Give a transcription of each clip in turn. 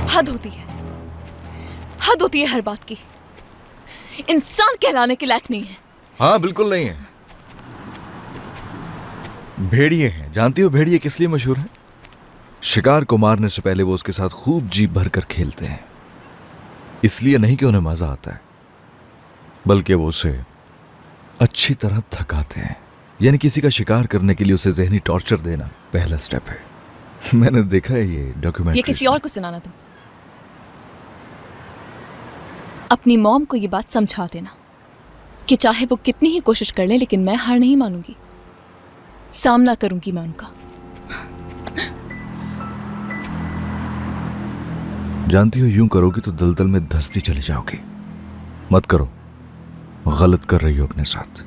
हद होती है, हद होती है हर बात की। इंसान कहलाने के लायक नहीं है। हाँ बिल्कुल नहीं है। भेड़िए हैं, जानती हो भेड़िए किस लिए मशहूर हैं? शिकार को मारने से पहले वो उसके साथ खूब जी भर कर खेलते हैं। इसलिए नहीं कि उन्हें मजा आता है, बल्कि वो उसे अच्छी तरह थकाते हैं। यानी किसी का शिकार करने के लिए उसे जहनी टॉर्चर देना पहला स्टेप है। मैंने देखा है ये डॉक्यूमेंट्री। ये किसी और को सुनाना तुम। अपनी मॉम को ये बात समझा देना कि चाहे वो कितनी ही कोशिश कर ले, लेकिन मैं हार नहीं मानूंगी। सामना करूंगी मैं उनका। जानती हो, यूं करोगी तो दलदल में धंसती चली जाओगी। मत करो, गलत कर रही हो अपने साथ।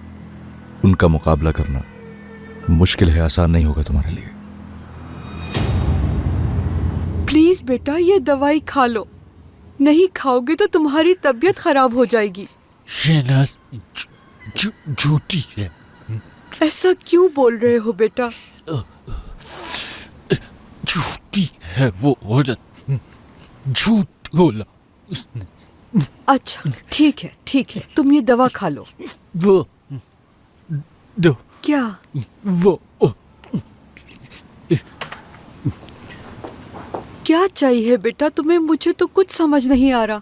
उनका मुकाबला करना मुश्किल है, आसान नहीं होगा तुम्हारे लिए। प्लीज बेटा, ये दवाई खा लो। नहीं खाओगे तो तुम्हारी तबीयत खराब हो जाएगी। शहनाज झूठी है। ऐसा क्यों बोल रहे हो बेटा? झूठी है वो औरत, झूठ बोला उसने। अच्छा ठीक है, ठीक है, तुम ये दवा खा लो। वो दो। क्या? वो क्या चाहिए बेटा तुम्हें? मुझे तो कुछ समझ नहीं आ रहा।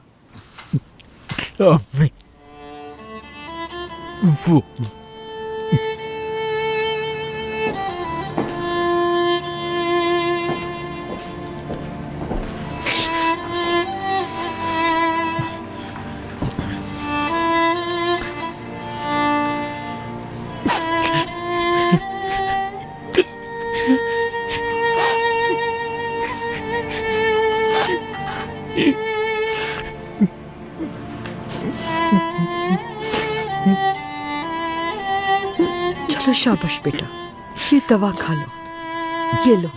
वो चलो शाबाश बेटा, ये दवा खा लो। ये लो।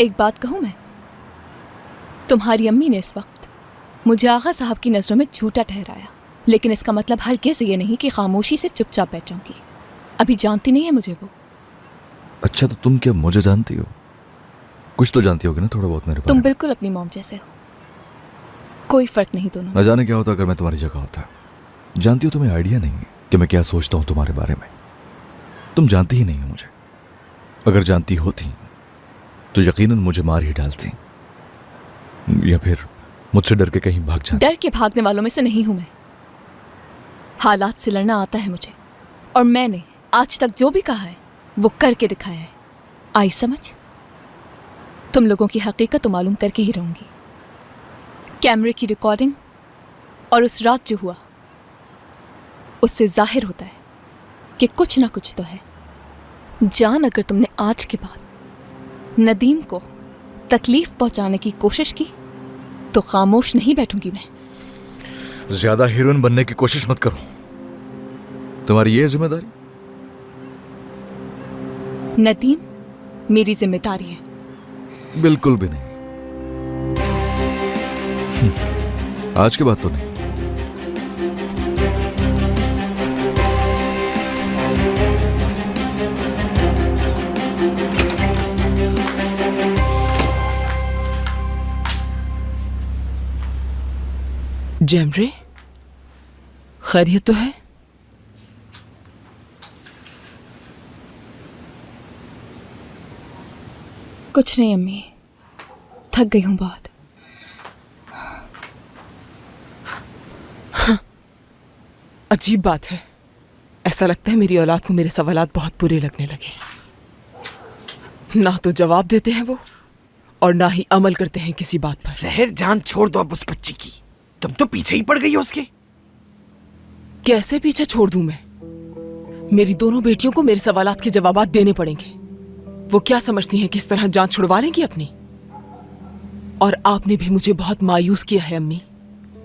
एक बात कहूं मैं, तुम्हारी अम्मी ने इस वक्त मुझे आगा साहब की नजरों में झूठा ठहराया, लेकिन इसका मतलब हरगिज़ ये नहीं कि खामोशी से चुपचाप बैठ जाऊंगी। अभी जानती नहीं है मुझे वो। अच्छा तो तुम क्या मुझे जानती हो? कुछ तो जानती होगी ना, थोड़ा बहुत मेरे बारे तुम में। बिल्कुल अपनी मॉम जैसे हो, कोई फर्क नहीं दोनों में। न जाने क्या होता अगर मैं तुम्हारी जगह होता। जानती हो, तुम्हें आइडिया नहीं है कि मैं क्या सोचता हूं तुम्हारे बारे में। तुम जानती ही नहीं हो मुझे। अगर जानती होती तो यकीनन मुझे मार ही डालती, या फिर मुझसे डर के कहीं भाग जाती। डर के भागने वालों में से नहीं हूं मैं। हालात से लड़ना आता है मुझे, और मैंने आज तक जो भी कहा है वो करके दिखाया है। आई समझ? तुम लोगों की हकीकत तो मालूम करके ही रहूंगी। कैमरे की रिकॉर्डिंग और उस रात जो हुआ, उससे जाहिर होता है कि कुछ ना कुछ तो है। जान, अगर तुमने आज के बाद नदीम को तकलीफ पहुंचाने की कोशिश की तो खामोश नहीं बैठूंगी मैं। ज्यादा हीरोइन बनने की कोशिश मत करो। तुम्हारी ये जिम्मेदारी? नदीम मेरी जिम्मेदारी है। बिल्कुल भी नहीं। आज के बाद तो नहीं। जेमरे, खैरियत तो है? कुछ नहीं अम्मी, थक गई हूं बहुत। अजीब बात है, ऐसा लगता है मेरी औलाद को मेरे सवालात बहुत बुरे लगने लगे। ना तो जवाब देते हैं वो, और ना ही अमल करते हैं किसी बात पर। जहर जान छोड़ दो अब उस बच्ची की। तुम तो पीछे ही पड़ गई हो उसके। कैसे पीछे छोड़ दूं मैं? मेरी दोनों बेटियों को मेरे सवालात के जवाबात देने पड़ेंगे। वो क्या समझती हैं किस तरह जान छुड़वा लेंगी अपनी? और आपने भी मुझे बहुत मायूस किया है अम्मी।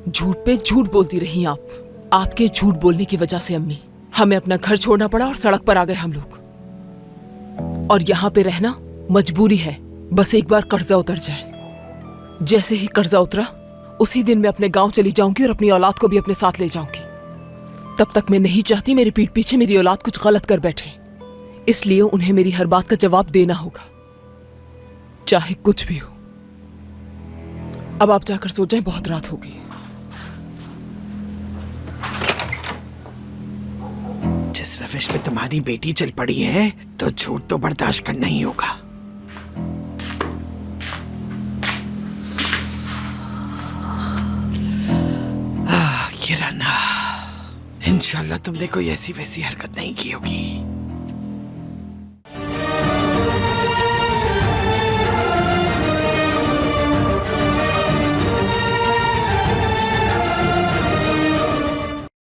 झूठ पे झूठ बोलती रही आप। आपके झूठ बोलने की वजह से अम्मी हमें अपना घर छोड़ना पड़ा और सड़क पर आ गए हम लोग। और यहाँ पे रहना मजबूरी है, बस एक बार कर्जा उतर जाए। जैसे ही कर्जा उतरा उसी दिन मैं अपने गांव चली जाऊंगी और अपनी औलाद को भी अपने साथ ले जाऊंगी। तब तक मैं नहीं चाहती मेरी पीठ पीछे मेरी औलाद कुछ गलत कर बैठे, इसलिए उन्हें मेरी हर बात का जवाब देना होगा, चाहे कुछ भी हो। अब आप जाकर सो जाएं, बहुत रात हो गई। जिस रविश में तुम्हारी बेटी चल पड़ी है तो झूठ तो बर्दाश्त करना ही होगा। किरण, इंशाल्लाह तुमने कोई ऐसी वैसी हरकत नहीं की होगी।